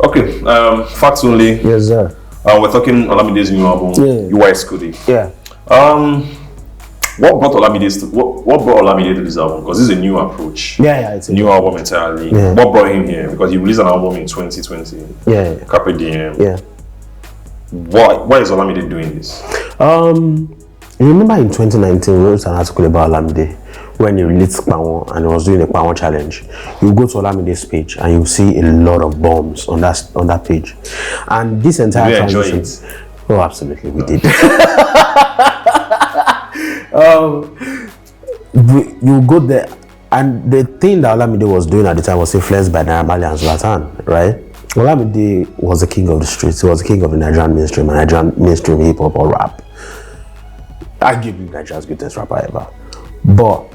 Okay, facts only. Yes, sir. We're talking Olamide's new album, UI Scuti. Yeah. What brought what brought Olamide to this album? Because this is a new approach. Yeah, it's a new album entirely. Yeah. What brought him here? Because he released an album in 2020. Yeah. Carpe Diem. Yeah. Why is Olamide doing this? You remember in 2019 we wrote an article about Olamide when he released Kpawon and he was doing a Kpawon challenge. You go to Olamide's page and you see a lot of bombs on that page. And this entire transition. Oh, absolutely, we did. You go there, and the thing that Olamide was doing at the time was influenced by Nawa and Zlatan, right? Olamide was the king of the streets. He was the king of the Nigerian mainstream hip hop or rap. Arguably Nigeria's greatest rapper ever. But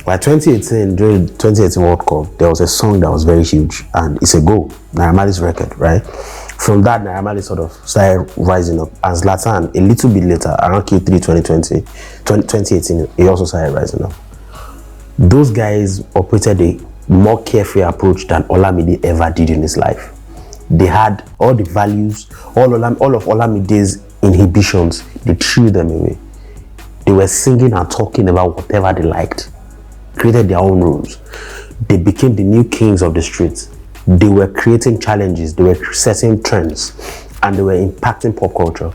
by 2018, during the 2018 World Cup, there was a song that was very huge, and it's a goal, Naira record, right? From that, Naira sort of started rising up, and Zlatan, a little bit later, around Q3 2018, he also started rising up. Those guys operated a more carefree approach than Olamide ever did in his life. They had all the values, all of Olamide's inhibitions, they threw them away. They were singing and talking about whatever they liked, created their own rules. They became the new kings of the streets. They were creating challenges, they were setting trends, and they were impacting pop culture.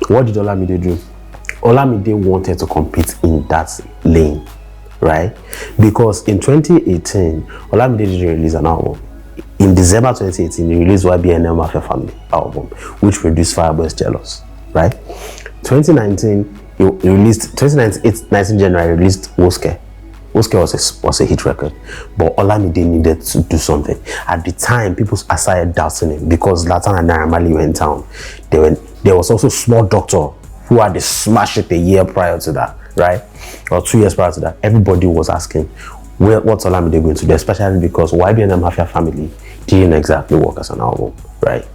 What did Olamide do? Olamide wanted to compete in that lane, right? Because in 2018, Olamide didn't release an album. In December 2018, he released BBNaija Family album, which produced Fireboy's Jealous, right? 2019, he released 2019 January, released Wizkid. Wizkid was a hit record, but Olamide needed to do something. At the time, people started doubting him because Zlatan and Naira were in town. There was also Small Doctor, who had the smash it a year prior to that, right? Or 2 years prior to that. Everybody was asking, what's Olamide going to do? Especially because BBNaija Family didn't exactly work as an album, right?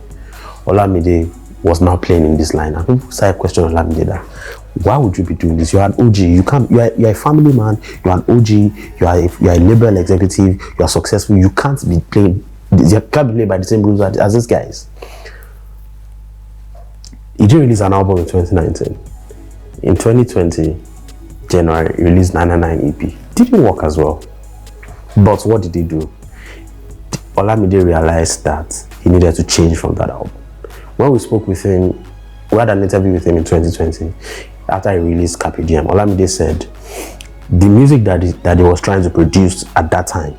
Olamide was now playing in this line, and people started questioning Olamide that, why would you be doing this? You're an OG. You're a family man. You're an OG. You're a liberal executive. You're successful. You can't be playing by the same rules as these guys. He did release an album in 2019. In 2020, January, he released 999 EP. Didn't work as well. But what did he do? Olamide realized that he needed to change from that album. When we spoke with him, we had an interview with him in 2020. After he released Carpe Diem, Olamide said the music that he was trying to produce at that time,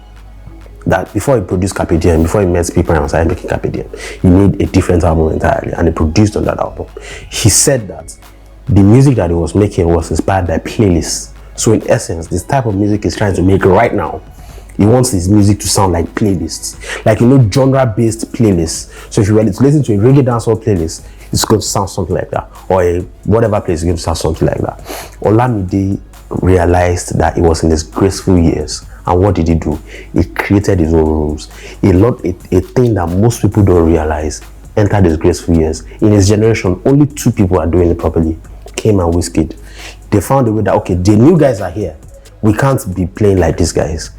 that before he produced Carpe Diem, before he met people and started making Carpe Diem, he made a different album entirely, and he produced on that album. He said that the music that he was making was inspired by playlists. So in essence, this type of music he's trying to make right now, he wants his music to sound like playlists, like, genre-based playlists. So if you were to listen to a reggae dancehall playlist, it's going to sound something like that, or a whatever place is going to sound something like that. Olamide realized that he was in his graceful years, and what did he do? He created his own rules. A thing that most people don't realize. Entered his graceful years. In his generation, only 2 people are doing it properly: Carpe and Wizkid. They found a way that, okay, the new guys are here. We can't be playing like these guys,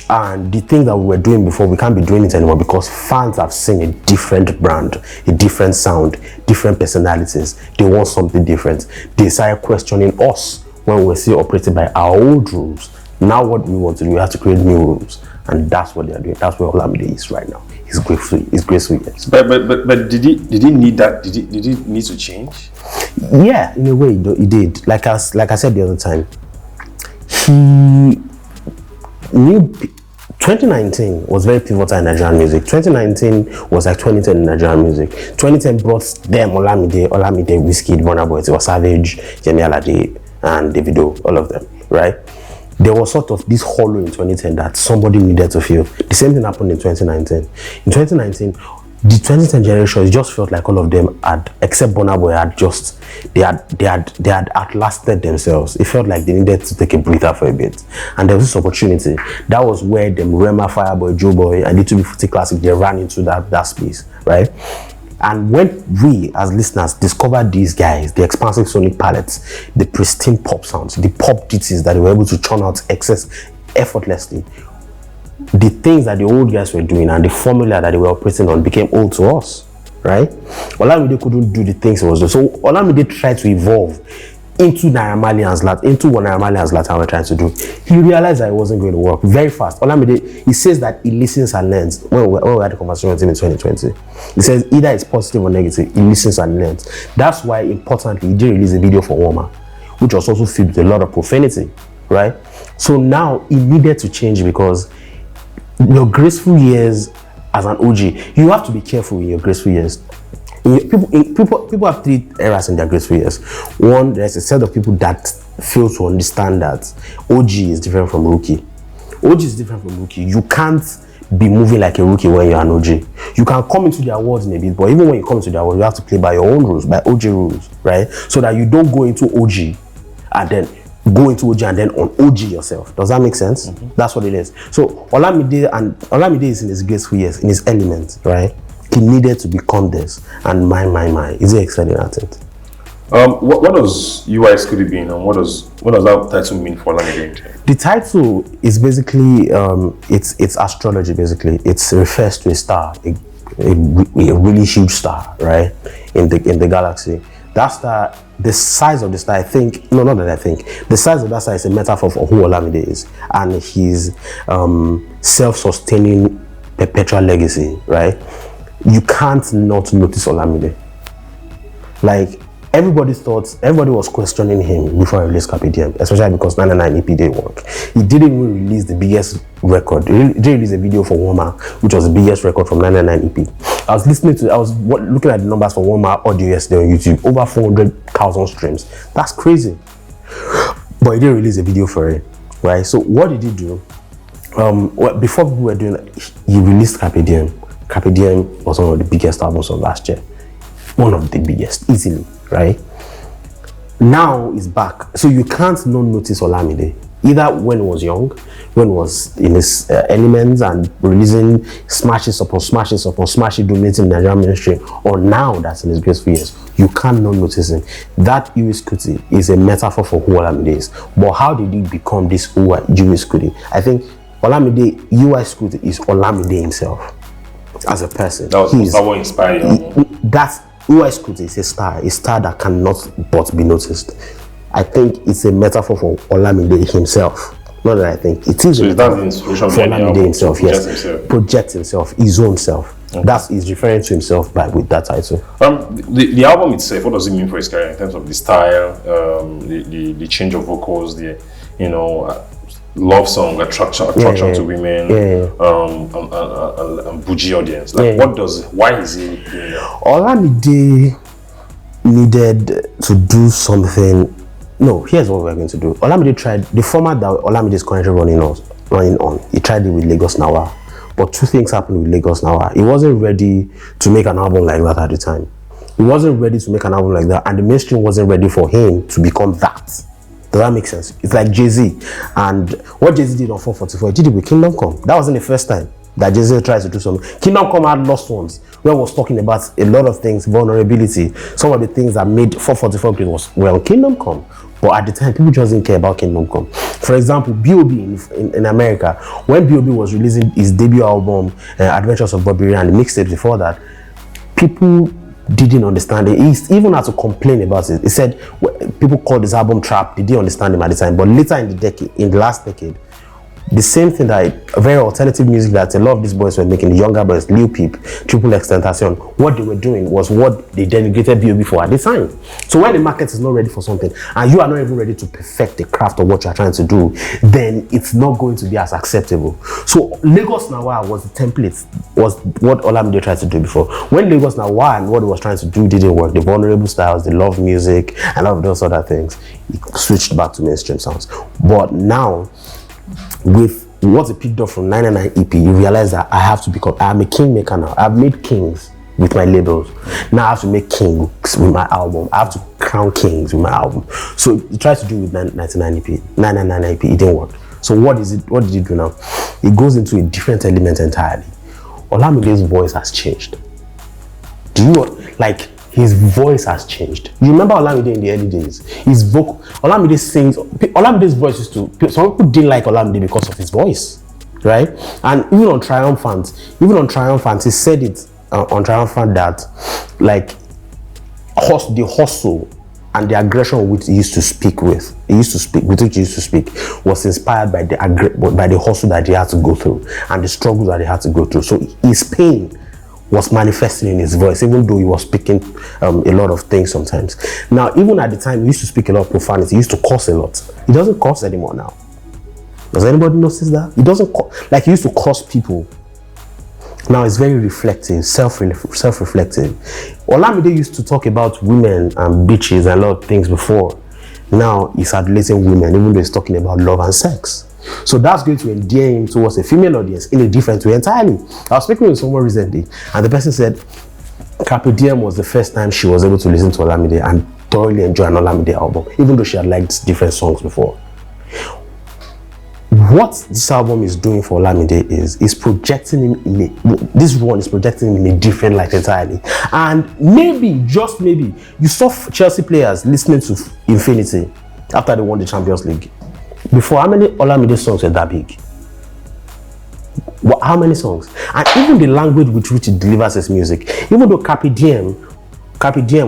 and the thing that we were doing before, we can't be doing it anymore because fans have seen a different brand, a different sound, different personalities. They want something different. They started questioning us when we were still operating by our old rules. Now what we want to do, we have to create new rules, and that's what they are doing. That's where Olamide is right now. He's graceful. Yes. But did he need that? Did he need to change? Yeah, in a way he did. Like I said the other time, he knew 2019 was very pivotal in Nigerian music. 2019 was like 2010 in Nigerian music. 2010 brought them Olamide, Wizkid, Burna Boy, it was Savage, Yemi Alade, and Davido, all of them, right? There was sort of this hollow in 2010 that somebody needed to fill. The same thing happened in 2019. In 2019, the 2010 generation, it just felt like all of them had, except Burna Boy, they had outlasted themselves. It felt like they needed to take a breather for a bit. And there was this opportunity. That was where them Rema, Fireboy, Joe Boy, and Little Bit Footy Classic, they ran into that space, right? And when we, as listeners, discovered these guys, the expansive sonic palettes, the pristine pop sounds, the pop ditties that they were able to churn out effortlessly, the things that the old guys were doing and the formula that they were operating on became old to us, right? Olamide couldn't do the things he was doing. So Olamide tried to evolve into what Naira Marley and Zlatan were trying to do. He realized that it wasn't going to work very fast. Olamide, he says that he listens and learns. When we had the conversation with him in 2020, he says either it's positive or negative, he listens and learns. That's why, importantly, he did release a video for Woma, which was also filled with a lot of profanity, right? So now he needed to change, because your graceful years as an OG, you have to be careful in your graceful years. People have three eras in their graceful years. One, there's a set of people that fail to understand that OG is different from rookie. OG is different from rookie. You can't be moving like a rookie when you're an OG. You can come into their world in a bit, but even when you come into their world, you have to play by your own rules, by OG rules, right? So that you don't go into OG and then on OG yourself. Does that make sense? Mm-hmm. That's what it is. So Olamide is in his graceful years, in his element, right? He needed to become this, and my, is he excelling at it? What does UI Scuti mean, and what does that title mean for Olamide? The title is basically it's astrology. Basically, it refers to a star, a really huge star, right, in the galaxy. That star, the size of the star, the size of that star is a metaphor for who Olamide is and his self-sustaining perpetual legacy, right? You can't not notice Olamide. Like, everybody was questioning him before he released Carpe Diem, especially because 99 EP didn't work. He didn't even release the biggest record. He did release a video for Woma, which was the biggest record from 99 EP. I was looking at the numbers for Woma audio yesterday on YouTube, over 400,000 streams. That's crazy. But he didn't release a video for it, right? So what did he do? Before people were doing that, he released Carpe Diem. Carpe Diem was one of the biggest albums of last year. One of the biggest, easily, right? Now he's back. So you can't not notice Olamide, either when he was young, when he was in his elements and releasing smashes upon smashes, dominating the Nigerian mainstream, or now that's in his graceful years. You can't not notice him. That UI Scuti is a metaphor for who Olamide is. But how did he become this UI Scuti? I think UI Scuti is Olamide himself. As a person, that what inspired you. That's UI Scuti is a star that cannot but be noticed. I think it's a metaphor for Olamide himself. Not that I think it is. So is that the inspiration for Olamide himself? Yes, project himself, his own self. Okay. That's he's referring to himself with that title. The album itself, what does it mean for his career in terms of the style, the change of vocals, love song, attraction to women, and bougie audience. Like, why is he doing that? Olamide needed to do something. No, here's what we're going to do. Olamide tried the format that Olamide is currently running on. He tried it with Lagos Nawa, but two things happened with Lagos Nawa. He wasn't ready to make an album like that at the time. He wasn't ready to make an album like that, and the mainstream wasn't ready for him to become that. Does that make sense? It's like Jay-Z, and what Jay-Z did on 444, he did it with Kingdom Come. That wasn't the first time that Jay-Z tried to do something. Kingdom Come had Lost Ones, where he was talking about a lot of things, vulnerability. Some of the things that made 444 great were on Kingdom Come. But at the time, people just didn't care about Kingdom Come. For example, B.O.B. in America, when B.O.B. was releasing his debut album, Adventures of Bobby Ray, and the mixtapes before that, people didn't understand it. He even had to complain about it. He said people called this album trap. They didn't understand him at the time. But later in the last decade, the same thing that very alternative music that a lot of these boys were making, the younger boys, Lil Peep, Triple XXXTentacion, what they were doing was what they denigrated B.O.B. for at the time. So when the market is not ready for something and you are not even ready to perfect the craft of what you are trying to do, then it's not going to be as acceptable. So Lagos Nawa was the template, was what Olamide tried to do before. When Lagos Nawa and what he was trying to do didn't work, the vulnerable styles, the love music, and all of those other things, he switched back to mainstream sounds. But now, with what he picked up from 99 EP, you realize that I'm a kingmaker now. I've made kings with my labels. Now I have to make kings with my album. I have to crown kings with my album. So he tried to do it with 99 EP, 999 EP, it didn't work. So what did he do now? He goes into a different element entirely. Olamide's voice has changed. His voice has changed. You remember Olamide in the early days? Olamide sings. Olamide's voice some people didn't like Olamide because of his voice. right? And even on Triumphant, he said it on Triumphant that like the hustle and the aggression which he used to speak was inspired by the hustle that he had to go through and the struggles that he had to go through. So his pain was manifesting in his voice, even though he was speaking a lot of things sometimes. Now, even at the time, he used to speak a lot of profanity. He used to curse a lot. He doesn't curse anymore now. Does anybody notice that? He doesn't like he used to curse people. Now it's very reflective, self-reflective. Olamide used to talk about women and bitches and a lot of things before. Now he's adulating women, even though he's talking about love and sex. So that's going to endear him towards a female audience in a different way entirely. I was speaking with someone recently, and the person said Carpe Diem was the first time she was able to listen to Olamide and thoroughly enjoy an Olamide album, even though she had liked different songs before. What this album is doing for Olamide is projecting him this one is projecting him in a different light entirely. And maybe, just maybe, you saw Chelsea players listening to Infinity after they won the Champions League. Before, how many Olamide songs were that big? How many songs? And even the language with which he delivers his music, even though Carpe Diem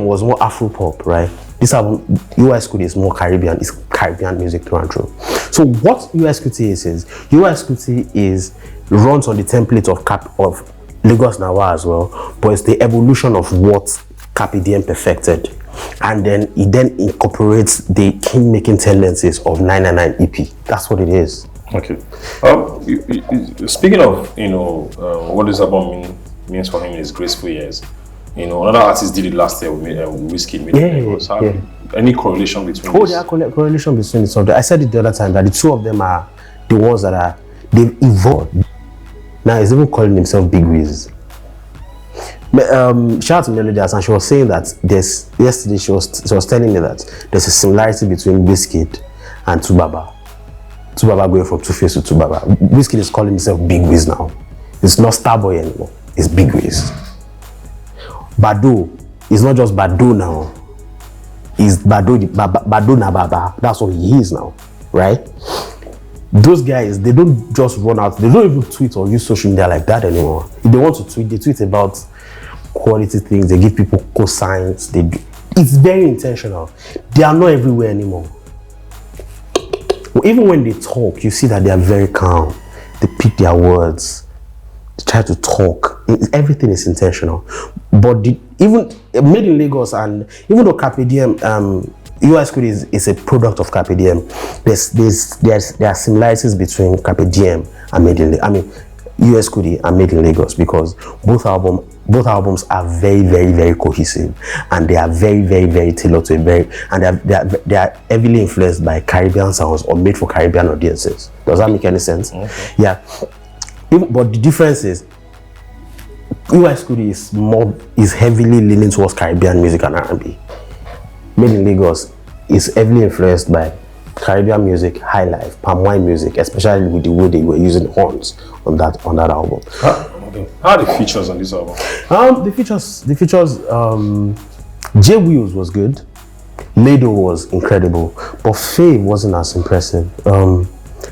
was more Afro pop, right? This album, Scuti is more Caribbean. It's Caribbean music through and through. So what Scuti is Scuti runs on the template of Lagos Nawa as well, but it's the evolution of what Carpe Diem perfected, and then it then incorporates the king-making tendencies of 999 EP. That's what it is. Okay. Speaking of what this album means for him in his graceful years. Another artist did it last year with Wizkid. Any correlation between this? There are correlation between the subject. I said it the other time that the two of them are the ones that they've evolved. Now he's even calling himself Big Wiz. Shout out to Melodias, and she was saying that yesterday she was telling me that there's a similarity between Wizkid and Tubaba. Tubaba going from Two-Face to Tubaba. Wizkid is calling himself Big Wiz now. It's not Starboy anymore. It's Big Wiz. Bado is not just Bado now. He's Bado Nababa. That's what he is now, right? Those guys, they don't just run out. They don't even tweet or use social media like that anymore. If they want to tweet, they tweet about quality things. They give people cosigns. It's very intentional. They are not everywhere anymore. Even when they talk, you see that they are very calm. They pick their words. They try to talk. Everything is intentional. But even made in Lagos, and even though Carpe Diem, Scuti is a product of Carpe Diem, there are similarities between Carpe Diem and made in Scuti and made in Lagos, because both albums are very, very, very cohesive, and they are very, very, very tailored to they are heavily influenced by Caribbean sounds or made for Caribbean audiences. Does that make any sense? Okay. Yeah. But the difference is Scuti is heavily leaning towards Caribbean music and R&B. Made in Lagos is heavily influenced by Caribbean music, high life, palm wine music, especially with the way they were using horns on that album. How are the features on this album? The features. J Wheels was good. Lado was incredible, but Fave wasn't as impressive.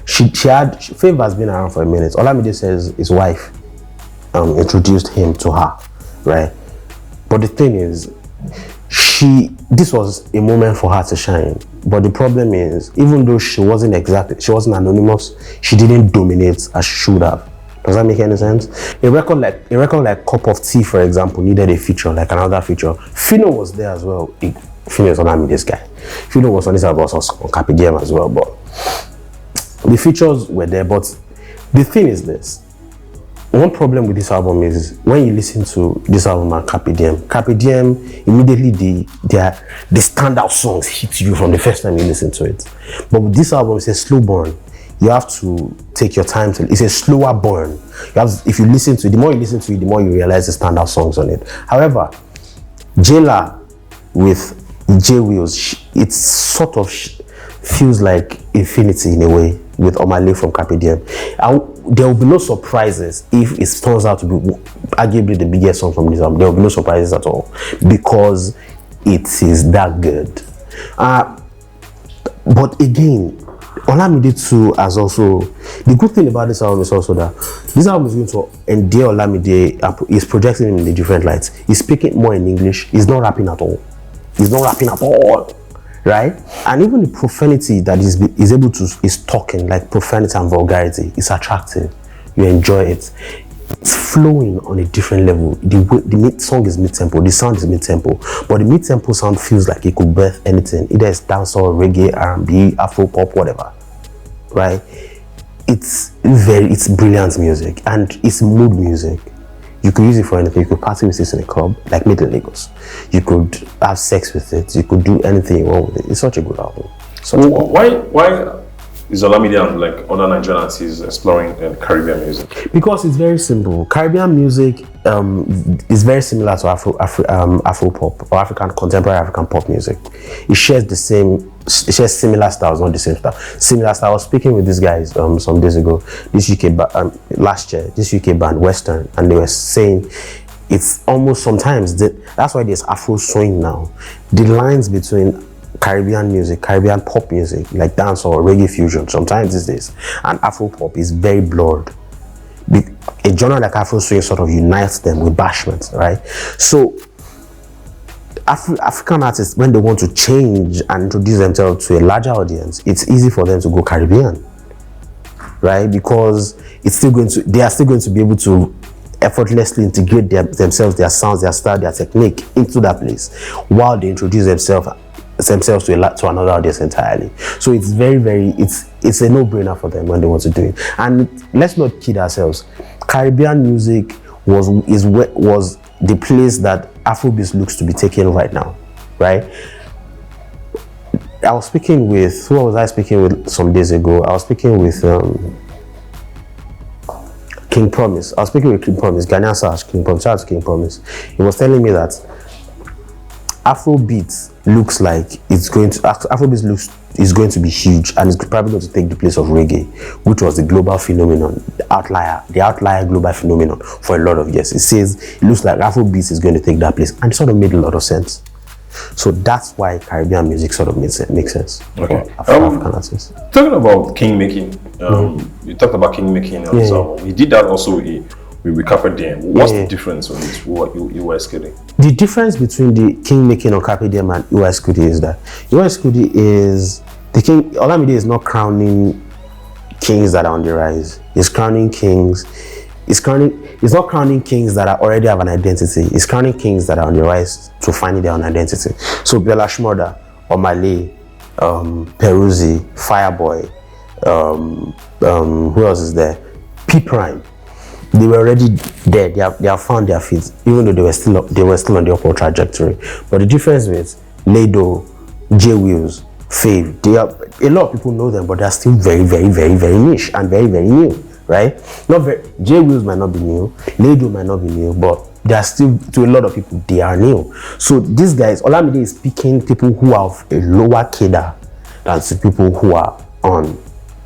Fave has been around for a minute. Olamide says his wife introduced him to her, right? But the thing is, this was a moment for her to shine. But the problem is, even though she wasn't anonymous, she didn't dominate as she should have. Does that make any sense? A record like Cup of Tea, for example, needed a feature, like another feature. Fino was there as well. Fino is Olamide's guy. Fino was on this album, also on Carpe Diem as well. But the features were there. But the thing is this. One problem with this album is when you listen to this album and Carpe Diem, immediately the standout songs hit you from the first time you listen to it. But with this album, it's a slow burn. You have to take your time it's a slower burn. If you listen to it, the more you listen to it, the more you realize the standout songs on it. However, Jayla with J Wheels, it sort of feels like Infinity in a way with Omale from Carpe Diem. There will be no surprises if it turns out to be arguably the biggest song from this album. There will be no surprises at all, because it is that good. But again, Olamide too has also, the good thing about this album is also that this album is going to endear Olamide, is projecting him in a different light. He's speaking more in English, he's not rapping at all. He's not rapping at all, right? And even the profanity that is able to, is talking, like profanity and vulgarity, is attractive. You enjoy it. It's flowing on a different level. The song is mid-tempo, the sound is mid-tempo, but the mid-tempo sound feels like it could birth anything. Either it's dancehall, reggae, R&B, Afro pop, whatever, right? It's brilliant music and it's mood music. You could use it for anything. You could party with it in a club, like Made in Lagos. You could have sex with it. You could do anything you want with it. It's such a good album. Why is Olamide and like other Nigerian artists exploring Caribbean music? Because it's very simple. Caribbean music is very similar to Afro pop or contemporary African pop music. It shares similar styles, not the same style. Similar style. I was speaking with these guys some days ago. This UK last year, this UK band Western, and they were saying it's almost sometimes that's why there's Afro swing now. The lines between Caribbean music, Caribbean pop music, like dance or reggae fusion, sometimes these days, and Afro pop is very blurred. A genre like Afro swing sort of unites them with bashment, right? So African artists, when they want to change and introduce themselves to a larger audience, it's easy for them to go Caribbean, right? Because they are still going to be able to effortlessly integrate themselves, their sounds, their style, their technique into that place, while they introduce themselves to another audience entirely. So it's it's a no-brainer for them when they want to do it. And let's not kid ourselves. Caribbean music was the place that Afrobeats looks to be taken right now, right? I was speaking with, who was I speaking with some days ago? I was speaking with King Promise. I was speaking with King Promise, Ghanaian Sash, King Promise. Shout out to King Promise. He was telling me that Afrobeats looks like is going to be huge, and it's probably going to take the place of reggae, which was the global phenomenon, the outlier global phenomenon for a lot of years. It looks like Afrobeats is going to take that place, and it sort of made a lot of sense. So that's why Caribbean music sort of makes sense. Okay. For African artists. Talking about king making, you talked about king making on this album. He did that also with Carpe Diem. What's the difference on this? What you were Scuti? The difference between the king making on Carpe Diem and Scuti is that Scuti is the king. Olamide is not crowning kings that are on the rise. He's crowning kings. He's not crowning kings that already have an identity. He's crowning kings that are on the rise to finding their own identity. So Bella Shmurda, Omale, Peruzzi, Fireboy, who else is there? P Prime. They were already there. They have found their feet, even though they were still on the upward trajectory. But the difference with Lado, J Wills, Fave, a lot of people know them, but they're still very, very, very, very niche and very, very new, right? J Wills might not be new, Lado might not be new, but they are still, to a lot of people, they are new. So these guys, Olamide is picking people who have a lower cadre than people who are on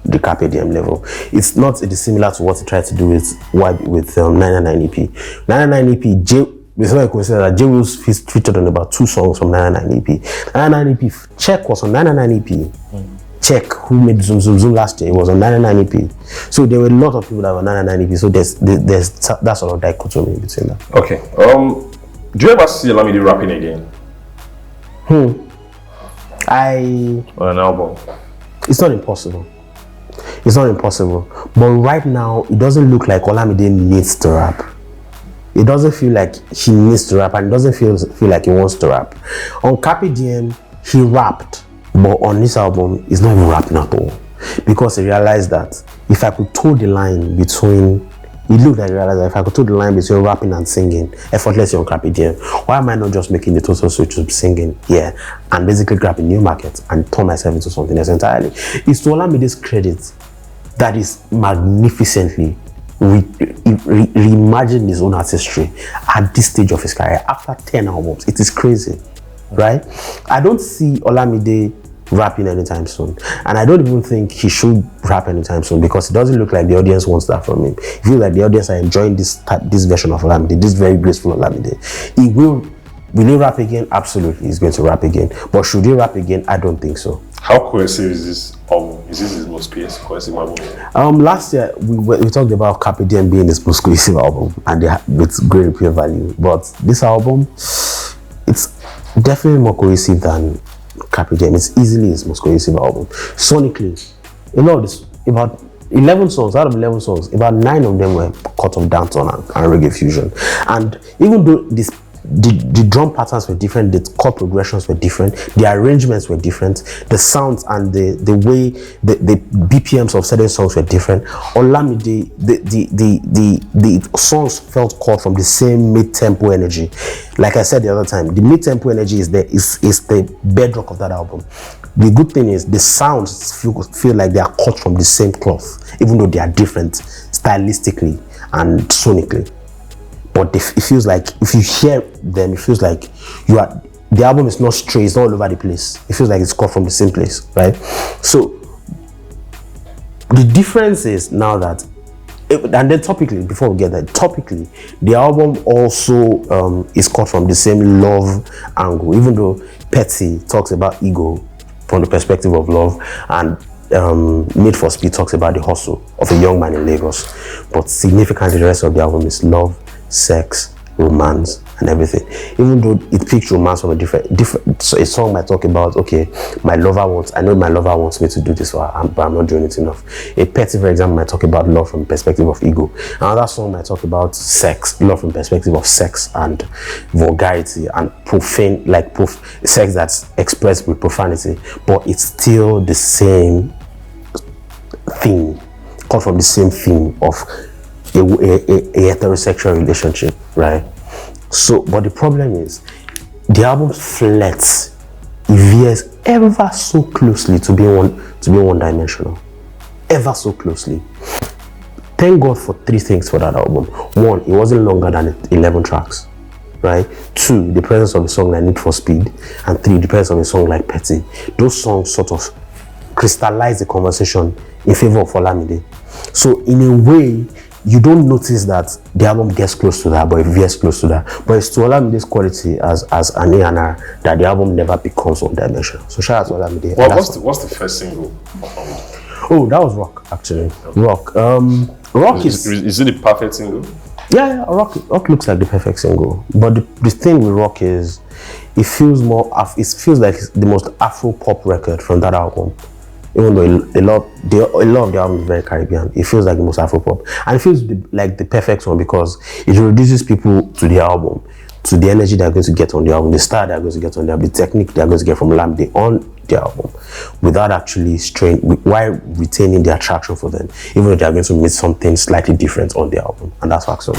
the Carpe Diem level. It's not dissimilar to what he tried to do with 999 EP. 999 EP, it's not consider that J Wills featured on about 2 songs from 999 EP. 999 EP, Check was on 999 EP. Check, who made Zoom Zoom Zoom last year, it was on 999 EP. So there were a lot of people that were 999 EP. So there's that sort of dichotomy between them. Okay. Do you ever see Olamide rapping again? On an album? It's not impossible. It's not impossible. But right now, it doesn't look like Olamide needs to rap. It doesn't feel like he needs to rap, and it doesn't feel like he wants to rap. On Carpe Diem, he rapped. But on this album, he's not even rapping at all. Because he realized that if I could toe the line between... He looked at it and realized that if I could toe the line between rapping and singing effortlessly on Carpe Diem, why am I not just making the total switch to singing here and basically grab a new market and turn myself into something else entirely? It's to Olamide's credit that is magnificently reimagined his own artistry at this stage of his career after 10 albums. It is crazy, right? I don't see Olamide rapping anytime soon, and I don't even think he should rap anytime soon, because it doesn't look like the audience wants that from him. It feels like the audience are enjoying this version of Olamide, this very graceful Olamide. Will he rap again? Absolutely, he's going to rap again. But should he rap again? I don't think so. How cohesive is this album? Is this his most cohesive album? Last year we talked about Carpe Diem being his most cohesive album and with great replay value. But this album, it's definitely more cohesive than Carpe Diem. It's easily his most cohesive album. Sonically, a lot of this, about 11 songs, out of 11 songs, about 9 of them were cut off dancehall and reggae fusion. And even though the drum patterns were different, the chord progressions were different, the arrangements were different, the sounds and the way the BPMs of certain songs were different. Olamide, the songs felt cut from the same mid-tempo energy. Like I said the other time, the mid-tempo energy is the bedrock of that album. The good thing is the sounds feel like they are cut from the same cloth, even though they are different stylistically and sonically. But it feels like if you hear them, it feels like the album is not stray, it's not all over the place. It feels like it's cut from the same place, right? So the difference is now that, and then topically, before we get that, topically, the album also is cut from the same love angle, even though Petty talks about ego from the perspective of love, and Made for Speed talks about the hustle of a young man in Lagos. But significantly, the rest of the album is love, sex, romance, and everything. Even though it picks romance from a different, so a song might talk about, okay, I know my lover wants me to do this for her, but I'm not doing it enough. A Petty, for example, might talk about love from the perspective of ego. Another song might talk about sex, love from the perspective of sex and vulgarity and profane, sex that's expressed with profanity, but it's still the same theme, cut from the same theme of a heterosexual relationship, right? So, but the problem is, the album flirts, it veers ever so closely to being one-dimensional, ever so closely. Thank God for 3 things for that album. 1, it wasn't longer than 11 tracks, right? 2, the presence of a song like Need for Speed, and 3, the presence of a song like Petty. Those songs sort of crystallize the conversation in favor of Olamide. So, in a way, you don't notice that the album gets close to that, but it veers close to that. But it's to Olamide's quality as an A&R that the album never becomes one-dimensional. So shout out to Olamide. Well, what's the first single? Oh, that was Rock, actually. Rock. Rock is it the perfect single? Yeah, Rock looks like the perfect single. But the thing with Rock is, it feels like it's the most Afro-pop record from that album. Even though a lot of the album is very Caribbean, it feels like the most Afro-pop. And it feels like the perfect one because it introduces people to the album, to the energy they're going to get on the album, the style they're going to get on the album, the technique they're going to get from Olamide on the album, without actually while retaining the attraction for them, even though they're going to meet something slightly different on the album. And that's Axel.